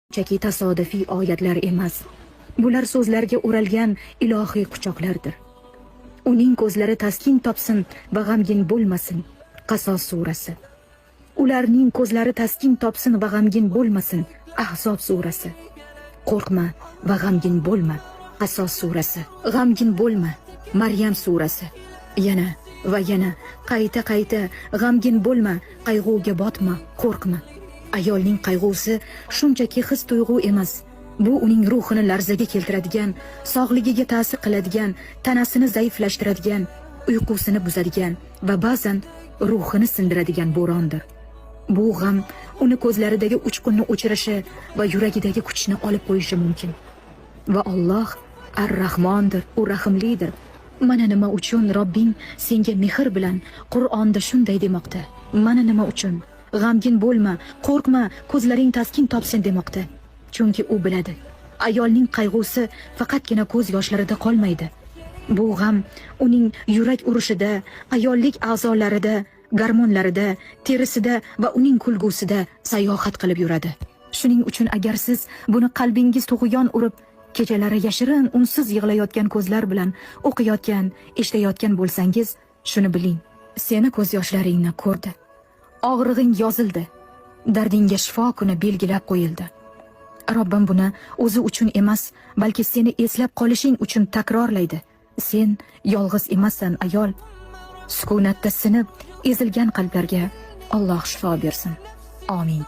shunchaki tasodifiy oyatlar emas. Bular so'zlarga o'ralgan ilohiy quchoqlardir. Uning ko'zlari taskin topsin va g'amgin bo'lmasin. Qasos surasi. Ularning ko'zlari taskin topsin va g'amgin bo'lmasin. Ahzob surasi. Qo'rqma va g'amgin bo'lma. Qasos surasi. G'amgin bo'lma. Maryam surasi. Yana va yana qayta g'amgin bo'lma, qayg'uga botma, qo'rqma. Ayolning qayg'usi shunchaki his tuyg'u emas. Bu uning ruhini larzaga keltiradigan, sog'ligiga ta'sir qiladigan, tanasini zaiflashtiradigan, uyqusini buzadigan va ba'zan ruhini sindiradigan bo'rondir. Bu g'am uni ko'zlaridagi uchqunni o'chirishi va yuragidagi kuchni olib qo'yishi mumkin. Va Alloh Ar-Rahmondir, u rahimlidir. Mana nima uchun Robbing senga mehr bilan Qur'onda shunday demoqda. Mana nima uchun g'amgin bo'lma, qo'rqma, ko'zlaring taskin topsin demoqda. Chunki u biladi, ayolning qayg'usi faqatgina ko'z yoshlarida qolmaydi. Bu g'am uning yurak urishida, ayollik a'zolarida, gormonlarida, terisida va uning kulgusida sayohat qilib yuradi. Shuning uchun agar siz buni qalbingiz tug'yon urib, kechalari yashirin, unsiz yig'layotgan ko'zlar bilan o'qiyotgan, eshitayotgan bo'lsangiz, shuni biling. Seni ko'z yoshlaringni ko'rdi. Og'rig'ing yozildi. Dardingga shifo kuni belgilab qo'yildi. Robbim buni o'zi uchun emas, balki seni eslab qolishing uchun takrorlaydi. Sen yolg'iz emassan, ayol. Sukunatda sinib, ezilgan qalblarga Alloh shifo bersin. Amin.